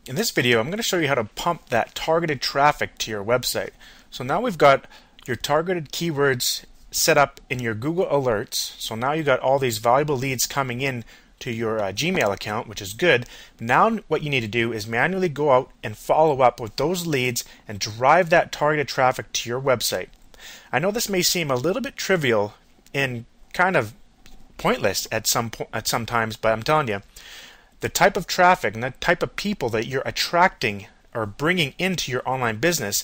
In this video, I'm going to show you how to pump that targeted traffic to your website. So now we've got your targeted keywords set up in your Google Alerts. So now you've got all these valuable leads coming in to your Gmail account, which is good. Now what you need to do is manually go out and follow up with those leads and drive that targeted traffic to your website. I know this may seem a little bit trivial and kind of pointless at some times, but I'm telling you, the type of traffic and the type of people that you're attracting or bringing into your online business,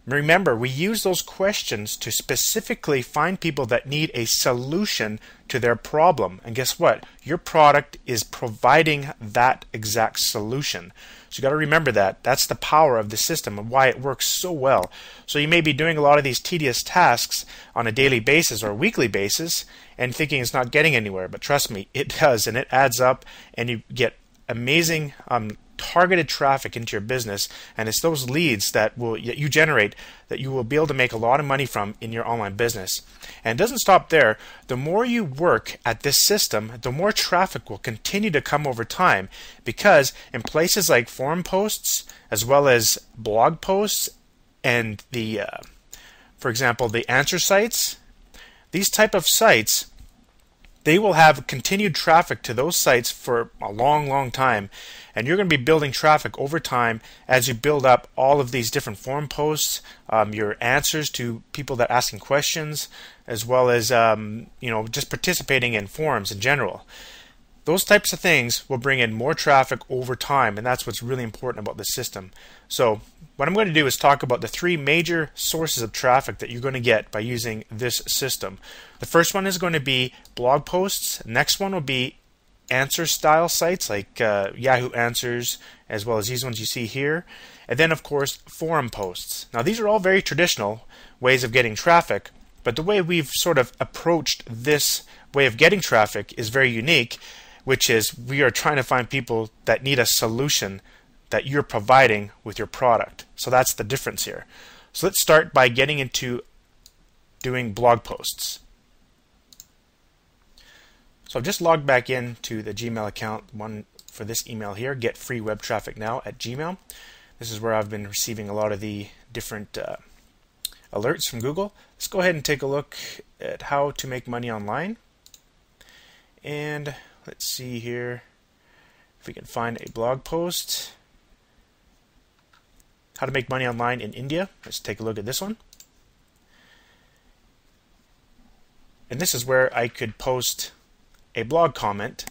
remember, we use those questions to specifically find people that need a solution to their problem. And guess what? Your product is providing that exact solution. So you got to remember that. That's the power of the system and why it works so well. So you may be doing a lot of these tedious tasks on a daily basis or a weekly basis and thinking it's not getting anywhere. But trust me, it does, and it adds up, and you get amazing targeted traffic into your business, and it's those leads that you generate that you will be able to make a lot of money from in your online business. And it doesn't stop there. The more you work at this system, the more traffic will continue to come over time, because in places like forum posts as well as blog posts and for example, the answer sites, these type of sites, they will have continued traffic to those sites for a long time, and you're going to be building traffic over time as you build up all of these different forum posts, your answers to people that are asking questions, as well as just participating in forums in general. Those types of things will bring in more traffic over time, and that's what's really important about the system. So what I'm going to do is talk about the three major sources of traffic that you're going to get by using this system. The first one is going to be blog posts. Next one will be answer style sites like Yahoo Answers, as well as these ones you see here. And then of course forum posts. Now these are all very traditional ways of getting traffic, but the way we've sort of approached this way of getting traffic is very unique, which is we are trying to find people that need a solution that you're providing with your product. So that's the difference here. So let's start by getting into doing blog posts. So I've just logged back into the Gmail account, one for this email here, get free web traffic now at Gmail. This is where I've been receiving a lot of the different alerts from Google. Let's go ahead and take a look at how to make money online. And let's see here if we can find a blog post. How to make money online in India. Let's take a look at this one. And this is where I could post a blog comment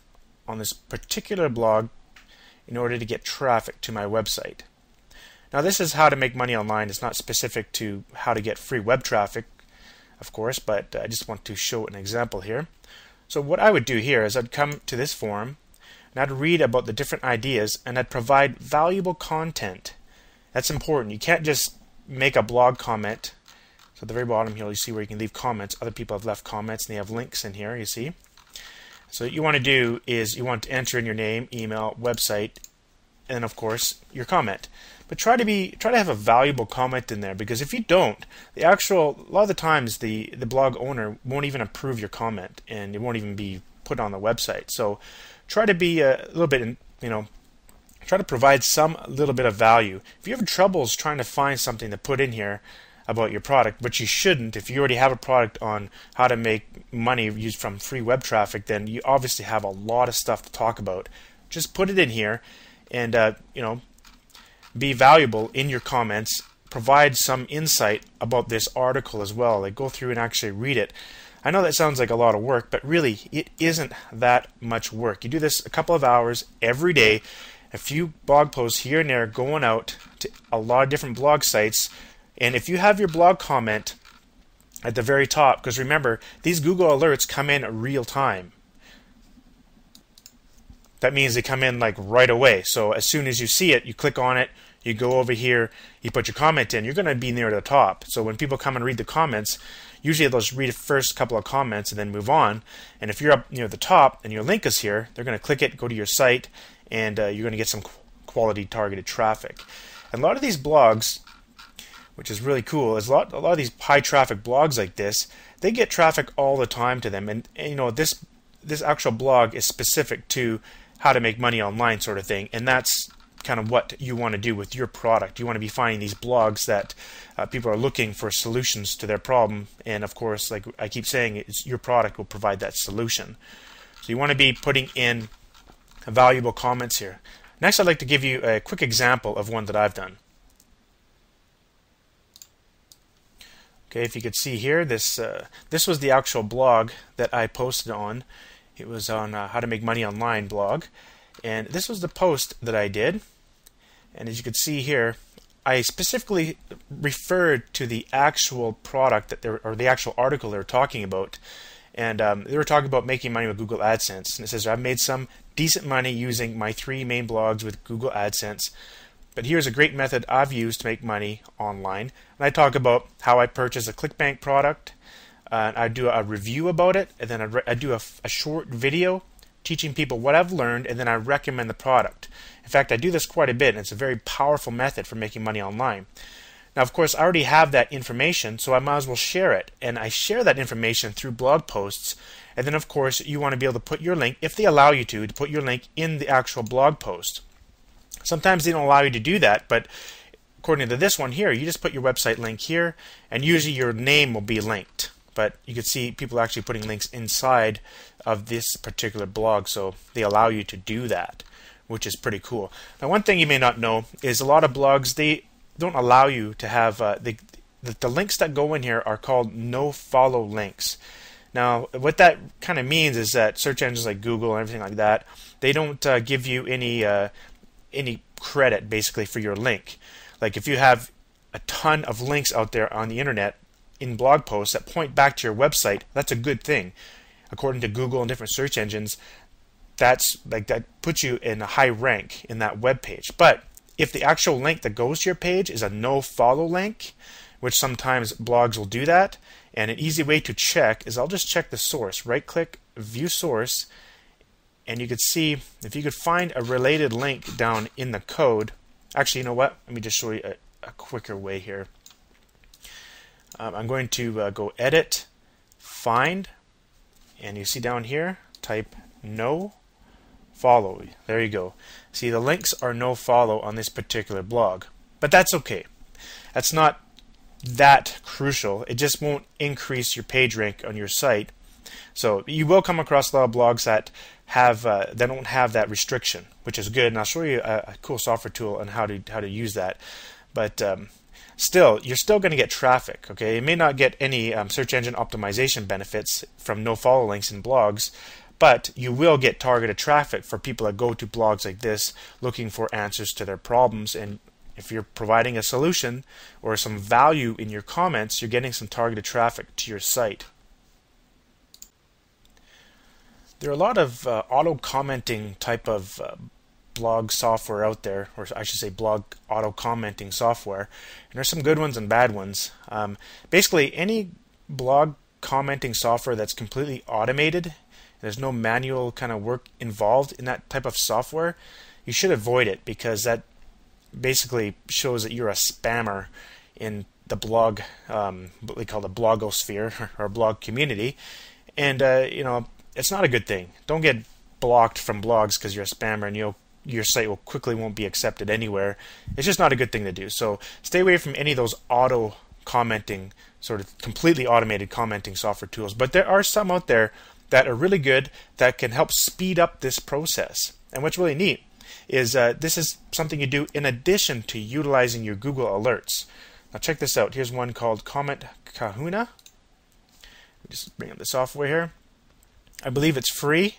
on this particular blog in order to get traffic to my website. Now this is how to make money online. It's not specific to how to get free web traffic, of course, but I just want to show an example here. So what I would do here is I'd come to this forum and I'd read about the different ideas and I'd provide valuable content. That's important. You can't just make a blog comment. So at the very bottom here you see where you can leave comments. Other people have left comments and they have links in here, you see. So what you want to do is you want to enter in your name, email, website, and of course your comment. But try to have a valuable comment in there, because if you don't, a lot of the times the blog owner won't even approve your comment and it won't even be put on the website. So try to be a little bit, try to provide some little bit of value. If you have troubles trying to find something to put in here about your product, but you shouldn't, if you already have a product on how to make money used from free web traffic, then you obviously have a lot of stuff to talk about. Just put it in here and be valuable in your comments. Provide some insight about this article as well. Like go through and actually read it. I know that sounds like a lot of work, but really it isn't that much work. You do this a couple of hours every day, a few blog posts here and there going out to a lot of different blog sites. And if you have your blog comment at the very top, because remember, these Google alerts come in real time. That means they come in like right away. So as soon as you see it, you click on it, you go over here, you put your comment in, you're going to be near the top. So when people come and read the comments, usually they'll just read the first couple of comments and then move on. And if you're up near the top and your link is here, they're going to click it, go to your site, and you're going to get some quality targeted traffic. And a lot of these blogs, which is really cool, is a lot of these high traffic blogs like this, they get traffic all the time to them. And this actual blog is specific to how to make money online sort of thing, and that's kind of what you want to do with your product. You want to be finding these blogs that people are looking for solutions to their problem, and of course, like I keep saying, it's your product will provide that solution. So you want to be putting in valuable comments here. Next, I'd like to give you a quick example of one that I've done. Okay, if you could see here, this was the actual blog that I posted on. It was on How to Make Money Online blog, and this was the post that I did. And as you can see here, I specifically referred to the actual product that or the actual article they were talking about, and they were talking about making money with Google AdSense. And it says, I've made some decent money using my 3 main blogs with Google AdSense, but here's a great method I've used to make money online. And I talk about how I purchased a ClickBank product, and I do a review about it, and then I do a short video teaching people what I've learned, and then I recommend the product. In fact, I do this quite a bit, and it's a very powerful method for making money online. Now, of course, I already have that information, so I might as well share it. And I share that information through blog posts. And then, of course, you want to be able to put your link, if they allow you to put your link in the actual blog post. Sometimes they don't allow you to do that, but according to this one here, you just put your website link here, and usually your name will be linked. But you can see people actually putting links inside of this particular blog, so they allow you to do that, which is pretty cool. Now, one thing you may not know is a lot of blogs, they don't allow you to have the links that go in here are called no-follow links. Now, what that kind of means is that search engines like Google and everything like that, they don't give you any credit basically for your link. Like if you have a ton of links out there on the internet in blog posts that point back to your website, that's a good thing. According to Google and different search engines, that puts you in a high rank in that web page. But if the actual link that goes to your page is a no-follow link, which sometimes blogs will do that, and an easy way to check is I'll just check the source. Right-click, view source, and you could see if you could find a related link down in the code. Actually, you know what? Let me just show you a quicker way here. I'm going to go Edit, Find, and you see down here, type no follow. There you go. See, the links are no follow on this particular blog, but that's okay. That's not that crucial. It just won't increase your page rank on your site. So you will come across a lot of blogs that have that don't have that restriction, which is good. And I'll show you a cool software tool on how to use that. But still, you're still going to get traffic. Okay, you may not get any search engine optimization benefits from no follow links in blogs, but you will get targeted traffic for people that go to blogs like this looking for answers to their problems. And if you're providing a solution or some value in your comments, you're getting some targeted traffic to your site. There are a lot of auto-commenting type of blog software out there, or I should say blog auto-commenting software, and there's some good ones and bad ones. Basically, any blog commenting software that's completely automated, there's no manual kind of work involved in that type of software, you should avoid it, because that basically shows that you're a spammer in the blog, what we call the blogosphere or blog community, and you know, it's not a good thing. Don't get blocked from blogs because you're a spammer, and your site won't be accepted anywhere. It's just not a good thing to do. So stay away from any of those auto commenting, sort of completely automated commenting software tools. But there are some out there that are really good that can help speed up this process. And what's really neat is this is something you do in addition to utilizing your Google Alerts. Now check this out. Here's one called Comment Kahuna. Just bring up the software here. I believe it's free.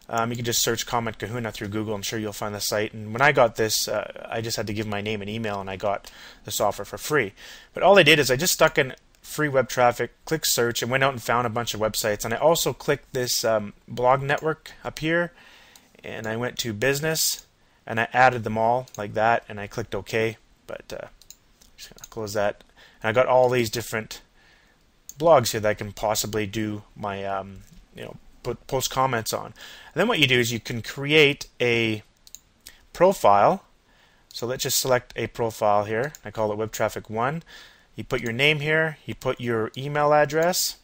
You can just search Comment Kahuna through Google. I'm sure you'll find the site. And when I got this, I just had to give my name and email, and I got the software for free. But all I did is I just stuck in free web traffic, clicked search, and went out and found a bunch of websites. And I also clicked this blog network up here, and I went to business, and I added them all like that, and I clicked OK. But I'm just going to close that. And I got all these different blogs here that I can possibly do my post comments on. And then what you do is you can create a profile. So let's just select a profile here. I call it Web Traffic 1. You put your name here, you put your email address,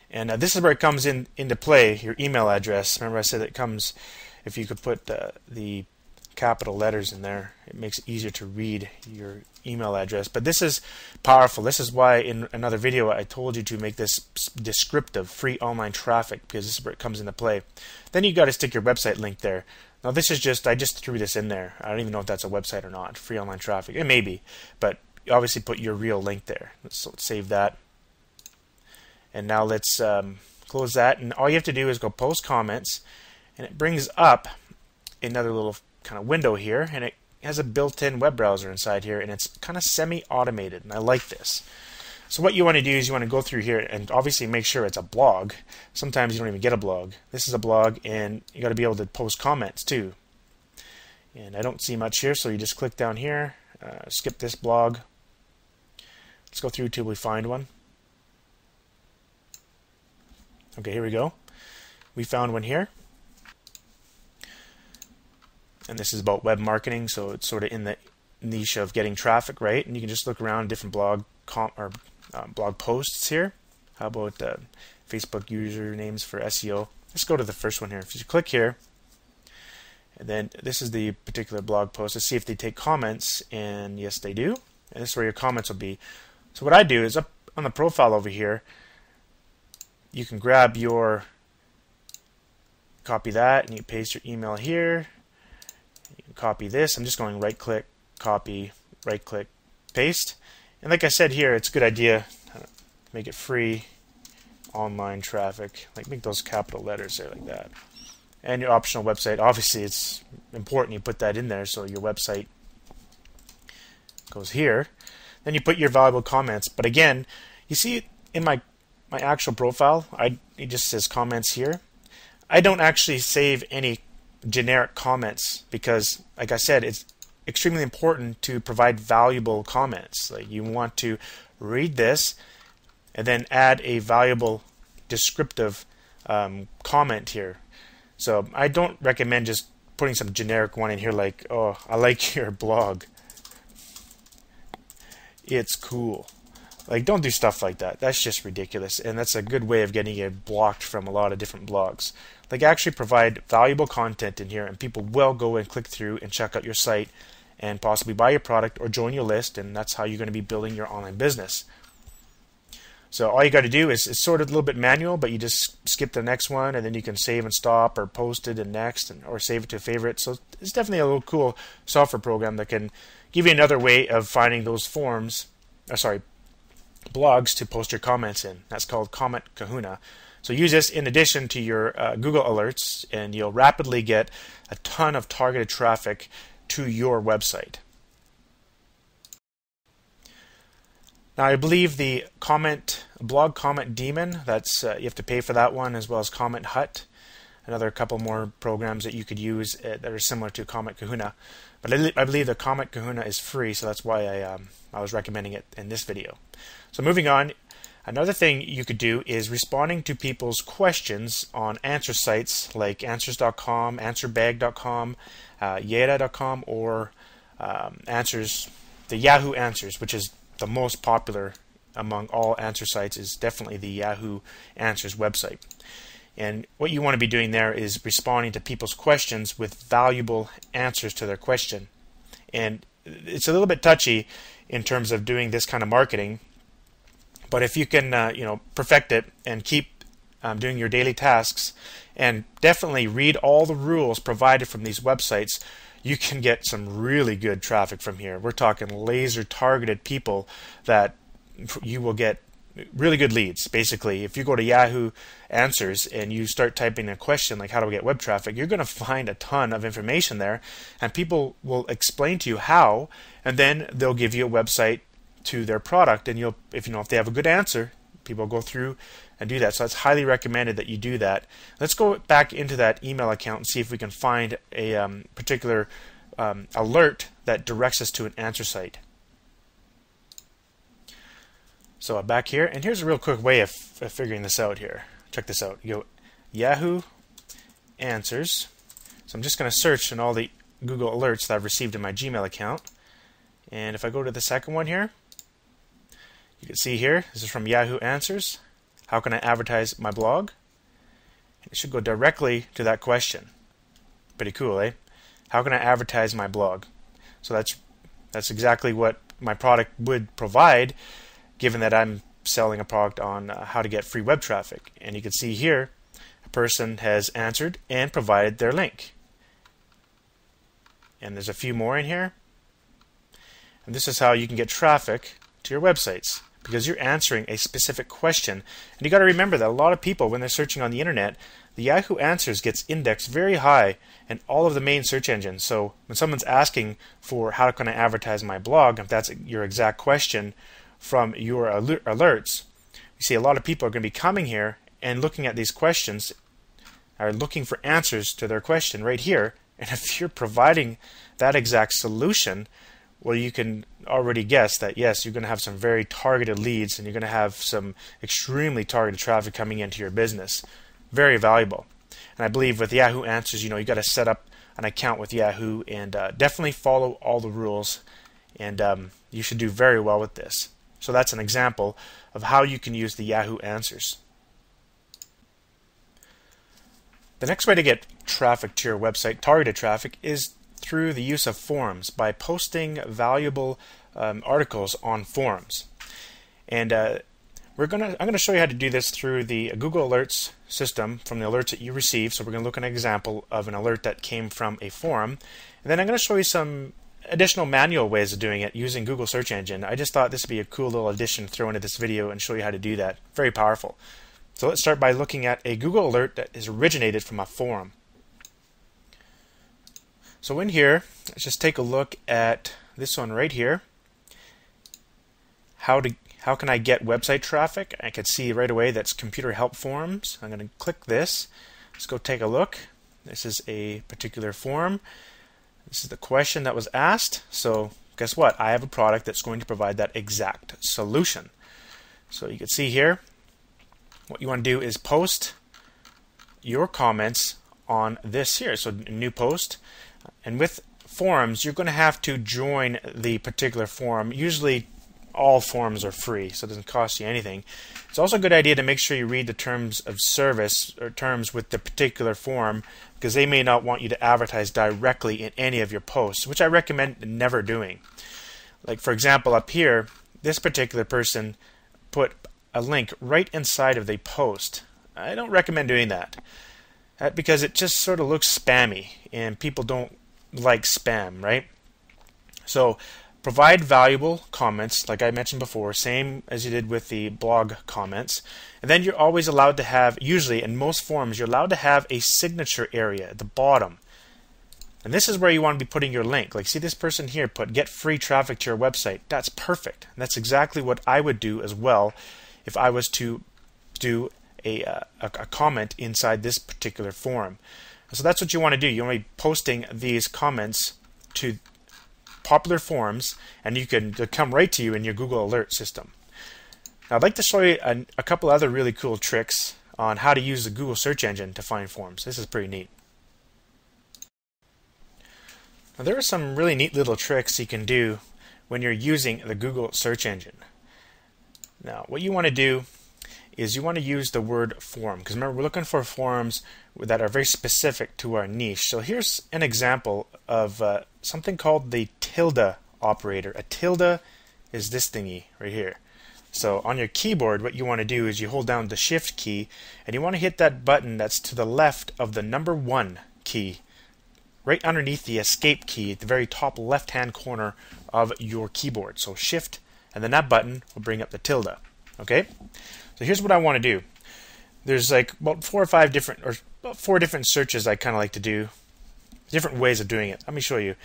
and this is where it comes into play, your email address. Remember I said it comes, if you could put the capital letters in there. It makes it easier to read your email address. But this is powerful. This is why in another video I told you to make this descriptive, free online traffic, because this is where it comes into play. Then you got to stick your website link there. Now this is just, I just threw this in there. I don't even know if that's a website or not. Free online traffic. It may be, but you obviously put your real link there. So let's save that. And now let's close that. And all you have to do is go post comments, and it brings up another little kind of window here, and it has a built-in web browser inside here, and it's kind of semi-automated, and I like this. So what you want to do is you want to go through here and obviously make sure it's a blog. Sometimes you don't even get a blog. This is a blog, and you got to be able to post comments too. And I don't see much here, so you just click down here, skip this blog. Let's go through till we find one. Okay, here we go. We found one here. And this is about web marketing, so it's sort of in the niche of getting traffic, right? And you can just look around different blog posts here. How about Facebook usernames for SEO? Let's go to the first one here. If you click here, and then this is the particular blog post. Let's see if they take comments, and yes, they do. And this is where your comments will be. So what I do is up on the profile over here, you can grab your, copy that, and you paste your email here. You can copy this. I'm just going right click, copy, right click, paste. And like I said here, it's a good idea to make it free online traffic. Like make those capital letters there like that. And your optional website. Obviously it's important you put that in there so your website goes here. Then you put your valuable comments. But again, you see in my actual profile, it just says comments here. I don't actually save any generic comments because, like I said, it's extremely important to provide valuable comments. Like you want to read this and then add a valuable descriptive comment here. So I don't recommend just putting some generic one in here like, oh, I like your blog. It's cool. Like, don't do stuff like that. That's just ridiculous, and that's a good way of getting it blocked from a lot of different blogs. Like, actually provide valuable content in here, and people will go and click through and check out your site and possibly buy your product or join your list, and that's how you're going to be building your online business. So all you got to do is, it's sort of a little bit manual, but you just skip the next one, and then you can save and stop or post it and next, or save it to a favorite. So it's definitely a little cool software program that can give you another way of finding those blogs to post your comments in. That's called Comment Kahuna. So use this in addition to your Google alerts, and you'll rapidly get a ton of targeted traffic to your website. Now I believe the blog comment daemon, that's you have to pay for that one, as well as Comment Hut, another couple more programs that you could use that are similar to Comment Kahuna. But I believe the Comment Kahuna is free, so that's why I was recommending it in this video. So moving on, another thing you could do is responding to people's questions on answer sites like answers.com, answerbag.com, yada.com, or the Yahoo Answers, which is the most popular among all answer sites, is definitely the Yahoo Answers website. And what you want to be doing there is responding to people's questions with valuable answers to their question. And it's a little bit touchy in terms of doing this kind of marketing, but if you can perfect it and keep doing your daily tasks and definitely read all the rules provided from these websites, you can get some really good traffic from here. We're talking laser targeted people that you will get really good leads. Basically, if you go to Yahoo Answers and you start typing a question like how do I get web traffic, you're going to find a ton of information there, and people will explain to you how, and then they'll give you a website to their product, and if they have a good answer, people go through and do that. So it's highly recommended that you do that. Let's go back into that email account and see if we can find a particular alert that directs us to an answer site. So I'm back here, and here's a real quick way of figuring this out here. Check this out. You go Yahoo Answers. So I'm just going to search in all the Google alerts that I've received in my Gmail account. And if I go to the second one here, you can see here, this is from Yahoo Answers. How can I advertise my blog? And it should go directly to that question. Pretty cool, eh? how can I advertise my blog? So that's exactly what my product would provide, given that I'm selling a product on how to get free web traffic. And you can see here a person has answered and provided their link. And there's a few more in here. And this is how you can get traffic to your websites, because you're answering a specific question. And you got to remember that a lot of people, when they're searching on the internet, the Yahoo Answers gets indexed very high in all of the main search engines. So when someone's asking for how can I advertise my blog, if that's your exact question from your alerts, you see a lot of people are going to be coming here and looking at these questions, are looking for answers to their question right here. And if you're providing that exact solution, well, you can already guess that yes, you're going to have some very targeted leads, and you're going to have some extremely targeted traffic coming into your business. Very valuable. And I believe with Yahoo Answers, you got to set up an account with Yahoo and definitely follow all the rules, and you should do very well with this. So that's an example of how you can use the Yahoo Answers. The next way to get traffic to your website, targeted traffic, is through the use of forums, by posting valuable articles on forums. And I'm going to show you how to do this through the Google Alerts system from the alerts that you receive. So we're going to look at an example of an alert that came from a forum. And then I'm going to show you some additional manual ways of doing it using Google search engine. I just thought this would be a cool little addition to throw into this video and show you how to do that. Very powerful. So let's start by looking at a Google alert that is originated from a forum. So in here, let's just take a look at this one right here. How can I get website traffic? I can see right away that's computer help forums. I'm going to click this. Let's go take a look. This is a particular forum. This is the question that was asked. So guess what? I have a product that's going to provide that exact solution. So you can see here, what you want to do is post your comments on this here. So new post. And with forums, you're going to have to join the particular forum. Usually all forums are free, so it doesn't cost you anything. It's also a good idea to make sure you read the terms of service or terms with the particular forum, because they may not want you to advertise directly in any of your posts, which I recommend never doing. Like for example, up here, this particular person put a link right inside of the post. I don't recommend doing that. Because it just sort of looks spammy, and people don't like spam, right? So provide valuable comments, like I mentioned before, same as you did with the blog comments. And then you're always allowed to have, usually in most forums, you're allowed to have a signature area at the bottom. And this is where you want to be putting your link. Like see this person here put get free traffic to your website. That's perfect. And that's exactly what I would do as well if I was to do a comment inside this particular forum. So that's what you want to do. You want to be posting these comments to popular forums, and they'll come right to you in your Google Alert system. Now I'd like to show you a couple other really cool tricks on how to use the Google search engine to find forums. This is pretty neat. Now there are some really neat little tricks you can do when you're using the Google search engine. Now what you want to do is you want to use the word forum, because remember we're looking for forums that are very specific to our niche. So here's an example of something called the tilde operator. A tilde is this thingy right here. So on your keyboard, what you want to do is you hold down the shift key, and you want to hit that button that's to the left of the number 1 key, right underneath the escape key at the very top left hand corner of your keyboard. So shift and then that button will bring up the tilde. Okay? So here's what I want to do. There's like about 4 different searches I kind of like to do, different ways of doing it. Let me show you.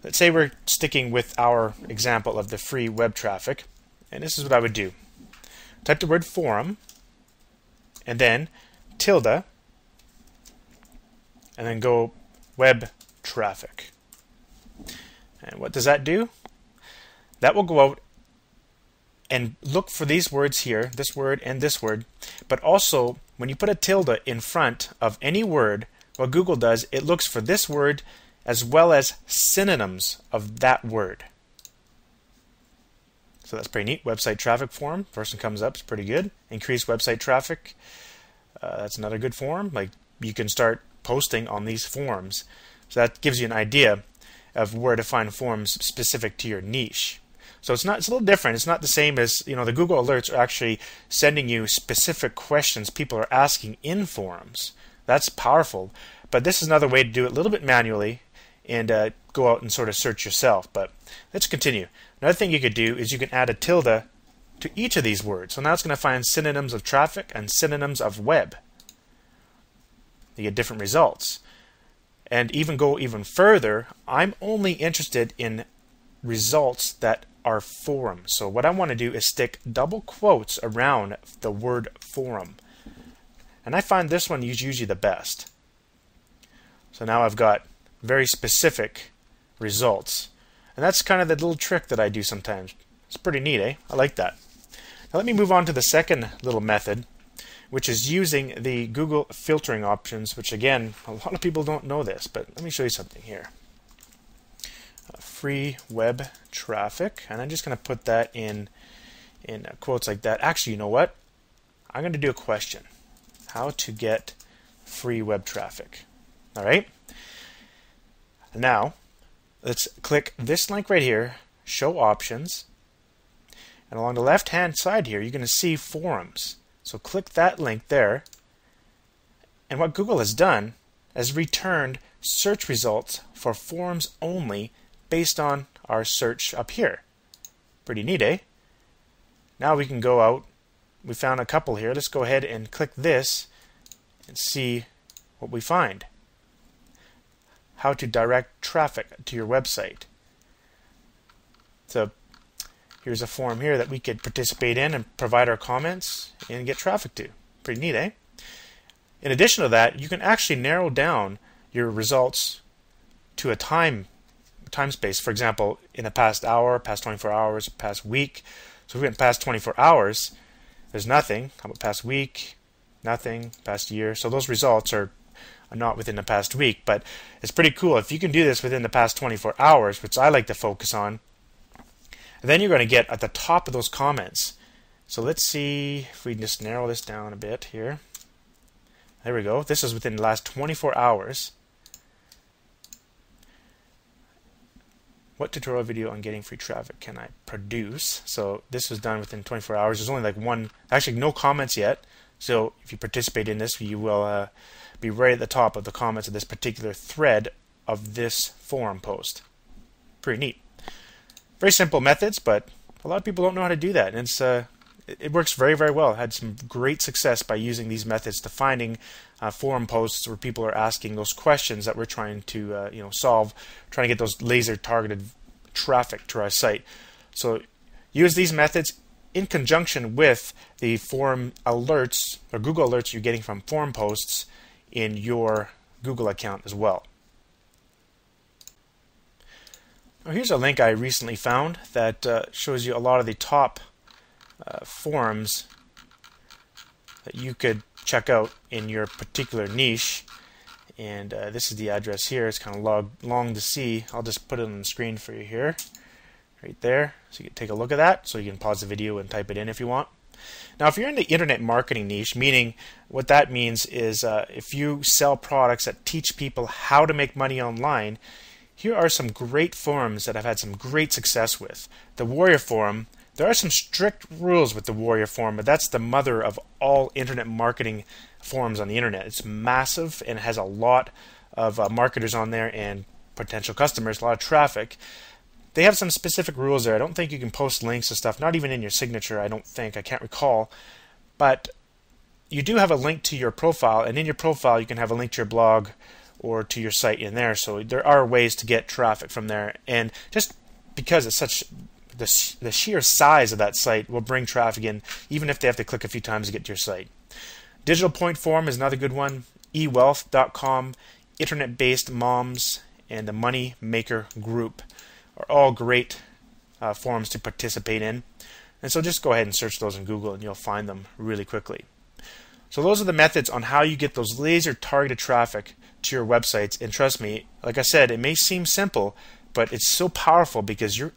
Let's say we're sticking with our example of the free web traffic, and this is what I would do. Type the word forum, and then tilde, and then go web traffic. And what does that do? That will go out and look for these words here, this word and this word, but also when you put a tilde in front of any word, what Google does, it looks for this word as well as synonyms of that word. So that's pretty neat. Website traffic form, first one comes up, it's pretty good. Increase website traffic, that's another good form. Like you can start posting on these forums. So that gives you an idea of where to find forums specific to your niche. So it's a little different. It's not the same as, the Google Alerts are actually sending you specific questions people are asking in forums. That's powerful. But this is another way to do it a little bit manually and go out and sort of search yourself. But let's continue. Another thing you could do is you can add a tilde to each of these words. So now it's going to find synonyms of traffic and synonyms of web. You get different results. And go even further, I'm only interested in results that are forums. So what I want to do is stick double quotes around the word forum. And I find this one is usually the best. So now I've got very specific results. And that's kind of the little trick that I do sometimes. It's pretty neat, eh? I like that. Now let me move on to the second little method, which is using the Google filtering options, which again, a lot of people don't know this, but let me show you something here. Free web traffic, and I'm just going to put that in quotes like that. Actually, you know what? I'm going to do a question. How to get free web traffic. All right? Now, let's click this link right here, show options, and along the left-hand side here, you're going to see forums. So click that link there, and what Google has done is returned search results for forums only based on our search up here. Pretty neat, eh? Now we can go out. We found a couple here. Let's go ahead and click this and see what we find. How to direct traffic to your website. So here's a forum here that we could participate in and provide our comments and get traffic to. Pretty neat, eh? In addition to that, you can actually narrow down your results to a time space. For example, in the past hour, past 24 hours, past week. So if we went past 24 hours, there's nothing. How about past week? Nothing. Past year. So those results are not within the past week. But it's pretty cool. If you can do this within the past 24 hours, which I like to focus on, then you're going to get at the top of those comments. So let's see if we can just narrow this down a bit here. There we go. This is within the last 24 hours. What tutorial video on getting free traffic can I produce? So this was done within 24 hours. There's only like one, actually no comments yet. So if you participate in this, you will be right at the top of the comments of this particular thread of this forum post. Pretty neat. Very simple methods, but a lot of people don't know how to do that. And it works very, very well. I had some great success by using these methods to finding forum posts where people are asking those questions that we're trying to solve, trying to get those laser targeted traffic to our site. So use these methods in conjunction with the forum alerts or Google alerts you're getting from forum posts in your Google account as well. Now here's a link I recently found that shows you a lot of the top forums that you could check out in your particular niche, and this is the address here. It's kind of long to see. I'll just put it on the screen for you here, right there, so you can take a look at that. So you can pause the video and type it in if you want. Now if you're in the internet marketing niche, meaning what that means is if you sell products that teach people how to make money online, here are some great forums that I've had some great success with. The Warrior Forum. There are some strict rules with the Warrior Forum, but that's the mother of all internet marketing forums on the internet. It's massive and has a lot of marketers on there and potential customers, a lot of traffic. They have some specific rules there. I don't think you can post links and stuff, not even in your signature, I don't think. I can't recall. But you do have a link to your profile, and in your profile you can have a link to your blog or to your site in there. So there are ways to get traffic from there. And just because it's such the sheer size of that site will bring traffic in, even if they have to click a few times to get to your site. Digital Point Forum is another good one. eWealth.com, Internet Based Moms, and the Money Maker Group are all great forums to participate in. And so just go ahead and search those in Google and you'll find them really quickly. So those are the methods on how you get those laser targeted traffic to your websites. And trust me, like I said, it may seem simple, but it's so powerful because you're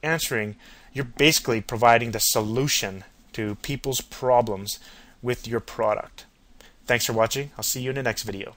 basically providing the solution to people's problems with your product. Thanks for watching. I'll see you in the next video.